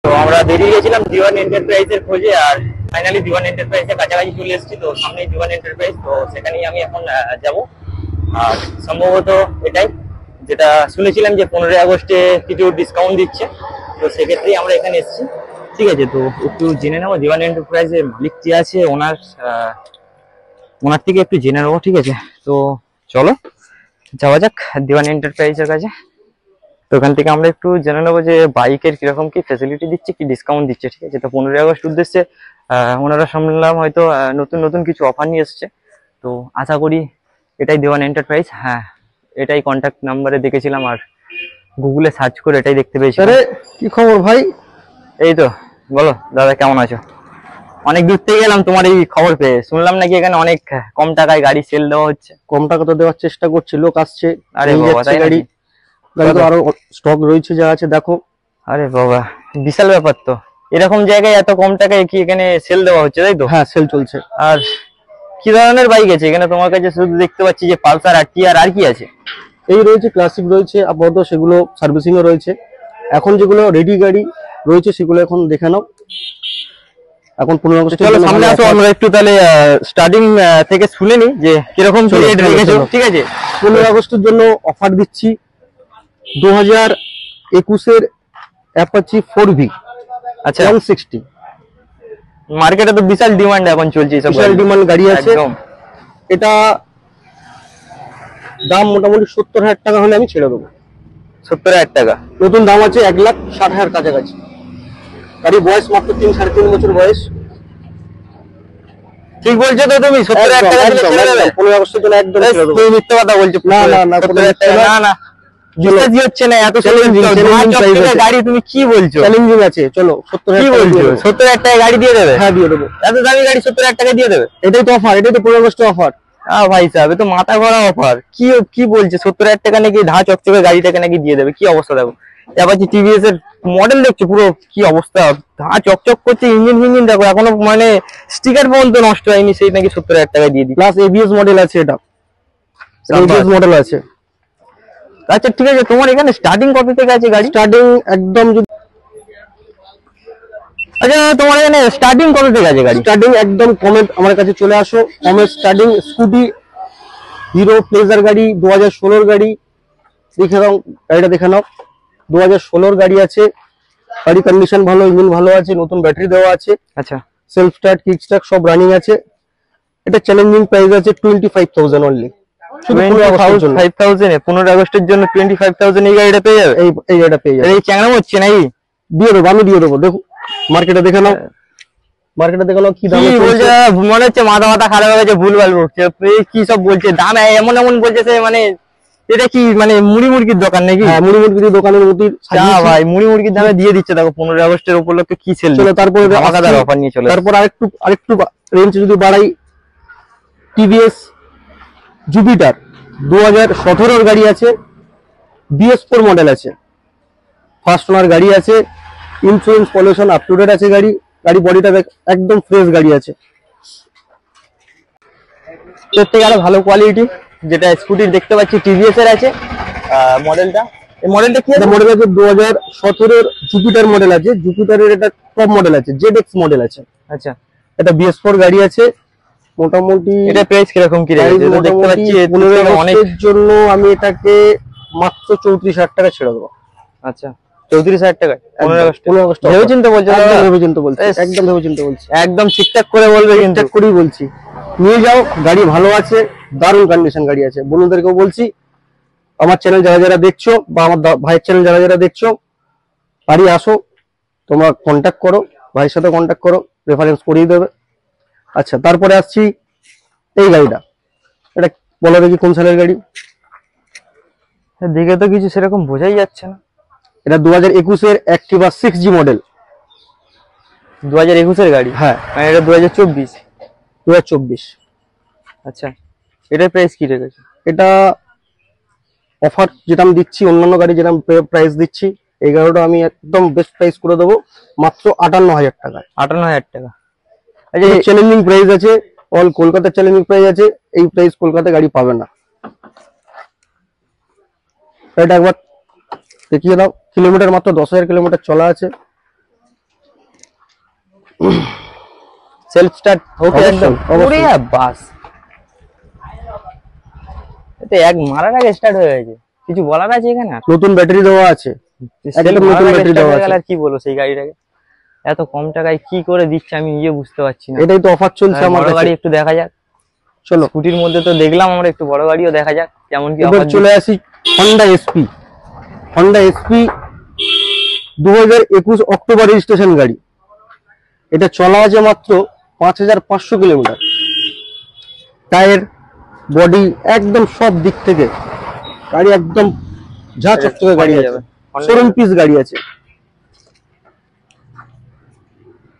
তো আমরা বেরিয়ে গেছিলাম দিওয়ান এন্টারপ্রাইজের খোঁজে, আর ফাইনালি দিওয়ান এন্টারপ্রাইজের কাছাকাছি চলে এসেছি। তো সামনে দিওয়ান এন্টারপ্রাইজ, তো সেখানেই আমি এখন যাব। আর সম্ভবত এটাই যেটা শুনেছিলাম যে 15 আগস্টে কিছু ডিসকাউন্ট দিচ্ছে, তো সেক্ষেত্রেই আমরা এখানে এসেছি। ঠিক আছে, তো একটু জেনে নেবো দিওয়ান এন্টারপ্রাইজের মালিক কে আছে, ওনার থেকে একটু জেনে নেবো। ঠিক আছে, তো চলো যাওয়া যাক দিওয়ান এন্টারপ্রাইজের কাছে। তো ওখান থেকে আমরা একটু জেনে নেবো যে বাইকের কিরকম কি ফ্যাসিলিটি দিচ্ছে, কি ডিসকাউন্ট দিচ্ছে। ঠিক আছে, তো 15 আগস্ট উদ্দেশ্যে ওনারা শুনলাম হয়তো নতুন নতুন কিছু অফার নিয়ে এসছে। তো আশা করি এটাই দিওয়ান এন্টারপ্রাইজ। হ্যাঁ, এটাই কন্ট্যাক্ট নাম্বারে দেখেছিলাম, আর গুগলে সার্চ করে এটাই দেখতে পেয়েছি। আরে কি খবর ভাই? এই তো, বলো দাদা, কেমন আছো? অনেক দূর থেকে গেলাম তোমার এই খবর পেয়ে। শুনলাম নাকি এখানে অনেক কম টাকায় গাড়ি সেল দেওয়া হচ্ছে। কম টাকা তো দেওয়ার চেষ্টা করছি, লোক আসছে। আরে বাবা, তাই গাড়ি গাড়ি তো আরো স্টক রয়েছে, যা আছে দেখো। আরে বাবা, বিশাল ব্যাপার তো। এরকম জায়গায় এত কম টাকায় কি এখানে সেল দেওয়া হচ্ছে, তাই তো? হ্যাঁ, সেল চলছে। আর কি ধরনের বাইক আছে এখানে তোমার কাছে? শুধু দেখতে পাচ্ছি যে পালসার আর টিআর, আর কি আছে? এই রয়েছে ক্লাসিক রয়েছে, আপাতত সেগুলো সার্ভিসিং এ রয়েছে। এখন যেগুলো রেডি গাড়ি রয়েছে সেগুলো এখন দেখে নাও। এখন 15 আগস্ট চলো সামনে আসো, আমরা একটু তাহলে স্টার্টিং থেকে শুনে নি যে কিরকম রেট রেখেছো। ঠিক আছে, 15 আগস্টের জন্য অফার দিচ্ছি 2021 অ্যাপাচি 4V। আচ্ছা, 160। মার্কেটে তো বিশাল ডিমান্ড এখন চলছে, সব বিশাল ডিমান্ড গাড়ি আছে। এটা দাম মোটামুটি 70,000 টাকা হলে আমি ছেড়ে দেবো। 70,000 টাকা? নতুন দাম আছে 1,60,000 কাছাকাছি। গাড়ি বয়স মাত্র 3-3.5 বছর বয়স। ঠিক বলছো তো তুমি? 70,000 টাকা দিলে ছেড়ে দেবে? 15 আগস্টের জন্য একদম ছেড়ে দেবো। তুমি মিথ্যা কথা বলছো। না না না, 70,000 টাকা না, না বিশ্বাসই হচ্ছে না। এত গাড়ি তুমি কি বলছো? চ্যালেঞ্জিং আছে। চলো 70,000 কি বলছো? 70,000 টাকা গাড়ি দিয়ে দেবে? হ্যাঁ, দিয়ে দেবো। এত দামি গাড়ি 70,000 টাকা দিয়ে দেবে? এটাই তো অফার, এটাই তো 15 আগস্টের অফার। ভাই সাহেব, তো মাথা ঘোরা অফার। কি বলছে? 70,000 টাকা নাকি ধা চকচকে গাড়িটাকে নাকি দিয়ে দেবে? কি অবস্থা দেখো। এবার টিভিএস এর মডেল দেখছো, পুরো কি অবস্থা, ধা চকচক করছে। ইঞ্জিন দেখো, এখনো মানে স্টিকার পর্যন্ত নষ্ট হয়নি, সেই নাকি 70,000 টাকা দিয়ে দিই। প্লাস এবিএস মডেল আছে, এটা এবিএস মডেল আছে। আচ্ছা ঠিক আছে, তোমার এখানে স্টার্টিং কত থেকে আছে গাড়ি? স্টার্টিং একদম আচ্ছা, তোমার এখানে স্টার্টিং কত থেকে আছে গাড়ি? স্টার্টিং একদম কমে আমার কাছে চলে আসো। কমে স্টার্টিং স্কুটি, হিরো প্লেজার গাড়ি 2016 গাড়ি দেখে নাও। গাড়িটা দেখে নাও, 2016 গাড়ি আছে। গাড়ি কন্ডিশন ভালো, ইঞ্জিন ভালো আছে, নতুন ব্যাটারি দেওয়া আছে। আচ্ছা, সেলফ স্টার্ট, কিক স্টার্ট সব রানিং আছে। এটা চ্যালেঞ্জিং প্রাইস আছে 25,000 অনলি। শুধু 15 আগস্টের জন্য 25,000 এই গাড়িটা পেয়ে যাবে? এই গাড়িটা পেয়ে যাবে। এই চ্যাংড়া হচ্ছে নাকি? দিয়ে দেবো, আমি দিয়ে দেবো। দেখো মার্কেটে দেখে নাও, মার্কেটে দেখে নাও কি দাম বলছে। মনে হচ্ছে মাথা খারাপ হয়ে গেছে, ভুলভাল বলছে। কি সব বলছে, দাম এমন এমন বলছে সে, মানে এটা কি মানে মুড়ি মুরগির দোকান নাকি? হ্যাঁ, মুড়ি মুরগির দোকানের মতো ভাই, মুড়ি মুরগির দামে দিয়ে দিচ্ছে। দেখো 15 আগস্টের উপলক্ষে কি সেল। চলো তারপরে অফার নিয়ে চলে। তারপর আরেকটু রেঞ্জ যদি বাড়াই, টিভিএস জুপিটার 2017 গাড়ি আছে, BS4 মডেল আছে, ফার্স্ট ওনার গাড়ি আছে, insurance pollution up to date আছে। গাড়ি বডিটা একদম ফ্রেশ গাড়ি আছে। দেখতে গেলে ভালো কোয়ালিটি, যেটা স্কুটির দেখতে পাচ্ছি টিভিএস এর আছে মডেলটা। এই মডেলটা কি আছে? মডেল আছে 2017 জুপিটার মডেল আছে। জুপিটারের এটা টপ মডেল আছে, ZX মডেল আছে। আচ্ছা, এটা BS4 গাড়ি আছে। মোটামুটি এটা প্রাইস কিরকম কি রেখেছে? দেখতে পাচ্ছি 15 আগস্টের জন্য আমি এটাকে মাত্র 34,000 টাকা ছেড়ে দেবো। আচ্ছা, 34,000 টাকা 15 আগস্ট। ভেবে চিন্তে বলছি, ভেবে চিন্তে বলছি, একদম ভেবে চিন্তে বলছি। একদম ঠিকঠাক করে বলবে, কিন্তু ঠিকঠাক করেই বলছি। নিয়ে যাও, গাড়ি ভালো আছে, দারুণ কন্ডিশন গাড়ি আছে। বন্ধুদেরকেও বলছি, আমার চ্যানেল যারা যারা দেখছো বা আমার ভাইয়ের চ্যানেল যারা যারা দেখছো, বাড়ি আসো, তোমরা কন্ট্যাক্ট করো, ভাইয়ের সাথে কন্ট্যাক্ট করো, রেফারেন্স করিয়ে দেবে। আচ্ছা, তারপরে আসছি এই গাড়িটা। এটা বলো দেখি কোন সালের গাড়ি? দেখে তো কিছু সেরকম বোঝাই যাচ্ছে না। এটা 2021 অ্যাক্টিভা 6G মডেল। 2021 গাড়ি? হ্যাঁ, এটা 2024। আচ্ছা, এটার প্রাইস কি রেখেছে? এটা অফার যেটা আমি দিচ্ছি, অন্যান্য গাড়ি যেটা প্রাইস দিচ্ছি, এই গাড়িটা আমি একদম বেস্ট প্রাইস করে দেবো মাত্র 58,000 টাকা। 58,000 টাকা? আচ্ছা, চ্যালেঞ্জিং প্রাইস আছে, অল কলকাতা চ্যালেঞ্জিং প্রাইস আছে। এই প্রাইস কলকাতা গাড়ি পাবে না। এটা একবার দেখিয়ে দাও। কিলোমিটার মাত্র 10,000 কিলোমিটার চলা আছে। সেলফ স্টার্ট ওকে অবশ্যই, একদম অবশ্যই। ওরে বাস, এতে এক মারার আগে স্টার্ট হয়ে গেছে। কিছু বলার আছে এখানে আর? নতুন ব্যাটারি দেওয়া আছে, সেলফ একদম নতুন মারার আগে ব্যাটারি start দেওয়া হয়ে গেলে আছে। আর কি বলবো সেই গাড়িটাকে, এত কম টাকায় কি করে দিচ্ছে আমি নিজে বুঝতে পারছি না। এটাই তো অফার চলছে আমার বড় কাছে। গাড়ি একটু দেখা যাক, চলো স্কুটির মধ্যে তো দেখলাম আমরা, একটু বড় গাড়িও দেখা যাক কেমন কি এবার অফার চলে আসি Honda SP. Honda SP 2021 October registration গাড়ি। এটা চলা আছে মাত্র 5500 কিলোমিটার। টায়ার, বডি, একদম সব দিক থেকে গাড়ি একদম ঝা চকচকে গাড়ি হয়ে আছে, যাবে। Honda- শোরুম পিস গাড়ি আছে।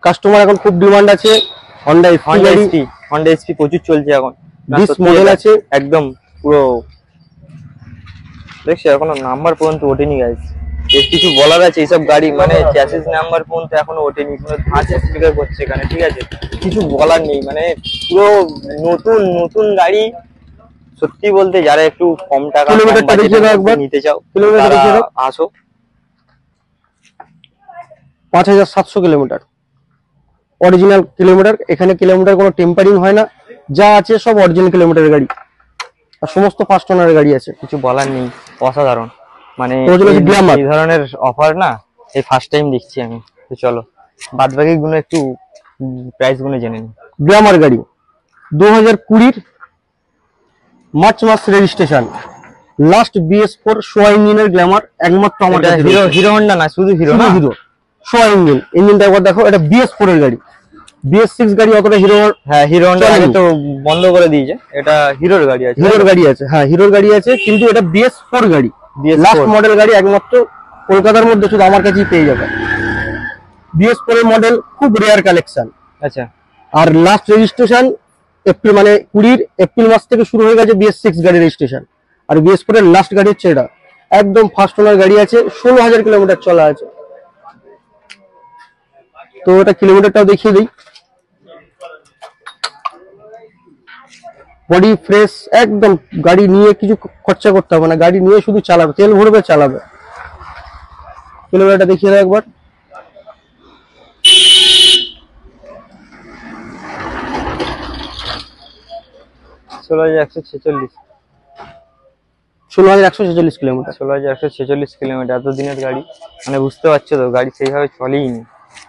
কাস্টমার এখন খুব ডিমান্ড আছে হন্ডা এসপি হন্ডা গাড়ি। এসপি, হন্ডা এসপি প্রচুর চলছে এখন। না, ডিস সত্যি মডেল এটা আছে, একদম পুরো দেখছি এখনো নাম্বার পর্যন্ত ওঠেনি গাইস। এর কিছু বলার আছে এইসব গাড়ি মানে চ্যাসিস নাম্বার পর্যন্ত এখনো ওঠেনি, কোনো ধাঁচ স্পিকার করছে এখানে, ঠিক আছে, কিছু বলার নেই, মানে পুরো নতুন নতুন গাড়ি। সত্যি বলতে যারা একটু কম টাকা কিলোমিটারটা দেখিয়ে দাও একবার। নিতে চাও কিলোমিটার তারা দেখিয়ে দাও। আসো। 5700 কিলোমিটার অরিজিনাল কিলোমিটার। এখানে কিলোমিটার কোনো টেম্পারিং হয় না, যা আছে সব অরিজিনাল কিলোমিটারের গাড়ি, আর সমস্ত ফার্স্ট ওনারের গাড়ি আছে। কিছু বলার নেই, অসাধারণ মানে ওগুলো হচ্ছে glamour। এই ধরনের অফার না এই ফার্স্ট টাইম দেখছি আমি। তো চলো বাদ বাকি গুলো একটু প্রাইস গুলো জেনে নিই। গ্ল্যামার গাড়ি 2020 মার্চ মাস রেজিস্ট্রেশন, লাস্ট BS4 সোয়া ইঞ্জিনের গ্ল্যামার একমাত্র আমার এটা কাছে হিরো, রয়েছে। হিরো হন্ডা না, শুধু হিরো না? হিরো সোয়া ইঞ্জিন, ইঞ্জিনটা একবার দেখো। এটা BS4 এর গাড়ি, BS6 গাড়ি অতটা হিরো, হ্যাঁ হিরো হন্ডা চলেনি। আগে তো বন্ধ করে দিয়েছে, এটা হিরোর গাড়ি আছে। হিরোর গাড়ি আছে, হ্যাঁ হিরোর গাড়ি আছে, কিন্তু এটা BS4 গাড়ি, BS4 লাস্ট মডেল গাড়ি, একমাত্র কলকাতার মধ্যে শুধু আমার কাছেই পেয়ে যাবে। BS4 এর মডেল খুব রেয়ার কালেকশন। আচ্ছা, আর লাস্ট রেজিস্ট্রেশন এপ্রিল, মানে 20 এপ্রিল মাস থেকে শুরু হয়ে গেছে BS6 গাড়ি রেজিস্ট্রেশন। আর BS4 এর লাস্ট গাড়ি হচ্ছে এটা, একদম ফার্স্ট ওনার গাড়ি আছে, 16000 কিলোমিটার চলা আছে। তো এটা কিলোমিটারটাও দেখিয়ে দিই। বডি ফ্রেশ একদম, গাড়ি নিয়ে কিছু খরচা করতে হবে না, গাড়ি নিয়ে শুধু চালাবে, তেল ভরবে চালাবে। কিলোমিটারটা দেখিয়ে দাও একবার। ষোলো হাজার একশো ছেচল্লিশ 16146 কিলোমিটার। 16146 কিলোমিটার, এত দিনের গাড়ি, মানে বুঝতে পারছো তো গাড়ি সেইভাবে চলেই নি।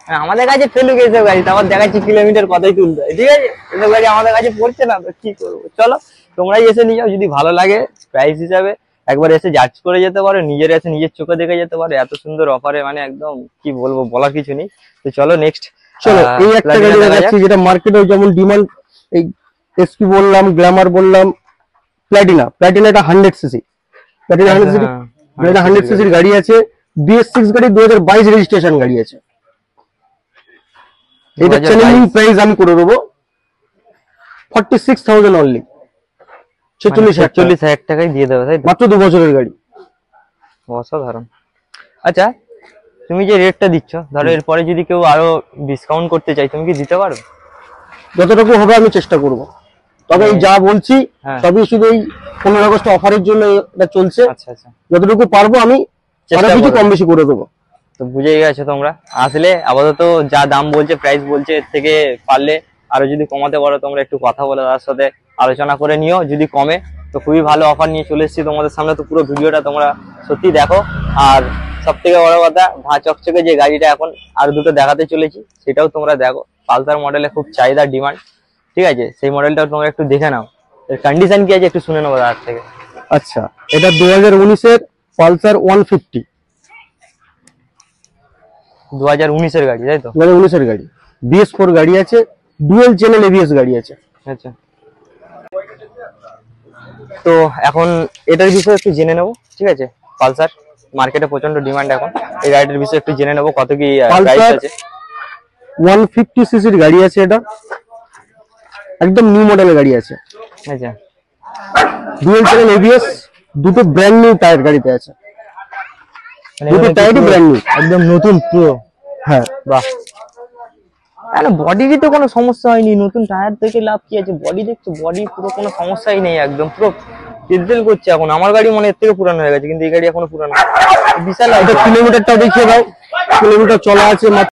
মানে আমাদের কাছে ফেলুক এসব গাড়ি, তারপর দেখাচ্ছি কিলোমিটার কতই তুলতে হয়, ঠিক আছে, এসব গাড়ি আমাদের কাছে পড়ছে না তো কি করবো। চলো তোমরাই এসে নিয়ে যাও, যদি ভালো লাগে প্রাইস হিসাবে একবার এসে জাজ করে যেতে পারো, নিজের এসে নিজের চোখে দেখে যেতে পারো, এত সুন্দর অফারে, মানে একদম কি বলবো, বলার কিছু নেই। তো চলো নেক্সট, চলো এই একটা গাড়ি দেখাচ্ছি যেটা মার্কেটে যেমন ডিমান্ড। এই এসপি বললাম, গ্ল্যামার বললাম, প্ল্যাটিনা। প্ল্যাটিনা এটা 100 সিসি, প্ল্যাটিনা 100 সিসি, এটা 100 সিসির গাড়ি আছে। BS6 গাড়ি 2022 রেজিস্ট্রেশন গাড়ি আছে। এটা 2022 চ্যালেঞ্জিং প্রাইস আমি করে দেবো 46,000 অনলি, 46,000 টাকায় দিয়ে দেবে, তাই তো? মাত্র 2 বছরের গাড়ি। অসাধারণ। আচ্ছা তুমি যে রেটটা দিচ্ছ, ধরো এরপরে যদি কেউ আরো ডিসকাউন্ট করতে চাই, তুমি কি দিতে পারো? যতটুকু হবে আমি চেষ্টা করব, তবে এই যা বলছি হ্যাঁ। সবই শুধু এই 15 আগস্ট অফারের জন্য এটা চলছে। আচ্ছা আচ্ছা, যতটুকু পারবো আমি চেষ্টা আরো কিছু করবো। কম বেশি করে দেবো। তো বুঝেই গেছো তোমরা, আসলে আপাতত যা দাম বলছে, প্রাইস বলছে, এর থেকে পারলে আরো যদি কমাতে পারো তোমরা একটু কথা বলে তার সাথে আলোচনা করে নিও, যদি কমে তো খুবই ভালো অফার নিয়ে চলে এসেছি তোমাদের সামনে। তো পুরো ভিডিওটা তোমরা সত্যি দেখো। আর সব থেকে বড় কথা, ধা চকচকে যে গাড়িটা এখন আর দুটো দেখাতে চলেছি সেটাও তোমরা দেখো। পালসার মডেলে খুব চাহিদা, ডিমান্ড, ঠিক আছে, সেই মডেলটাও তোমরা একটু দেখে নাও, এর কন্ডিশন কি আছে একটু শুনে নেবো তার থেকে। আচ্ছা, এটা 2019 এর পালসার 150, 2019-এর গাড়ি, তাই তো? 2019 এর গাড়ি, BS4 গাড়ি আছে, ডুয়েল চ্যানেল ABS গাড়ি আছে। আচ্ছা, তো এখন এটার বিষয়ে একটু জেনে নেবো, ঠিক আছে। পালসার মার্কেটে প্রচন্ড ডিমান্ড এখন, এই গাড়িটার বিষয়ে একটু জেনে নেবো কত কি প্রাইস পালসার আছে। 150 সিসির গাড়ি আছে, এটা একদম নিউ মডেলের গাড়ি আছে। আচ্ছা, ডুয়েল চ্যানেল ABS, দুটো ব্র্যান্ড নিউ টায়ার গাড়িতে আছে, মানে দুটো এখানে টায়ারই পুরো ব্র্যান্ড নিউ। একদম নতুন পুরো। হ্যাঁ, বাহ, বডিরই তো কোনো সমস্যা হয়নি, নতুন টায়ার থেকে লাভ কি আছে, বডি দেখছো, বডি পুরো কোনো সমস্যাই নেই, একদম পুরো তেল করছে। এখন আমার গাড়ি মনে এর থেকে পুরানো হয়ে গেছে, কিন্তু এই গাড়ি এখনো পুরানো, বিশাল। কিলোমিটারটাও দেখিয়ে দাও। কিলোমিটার চলা আছে মাত্র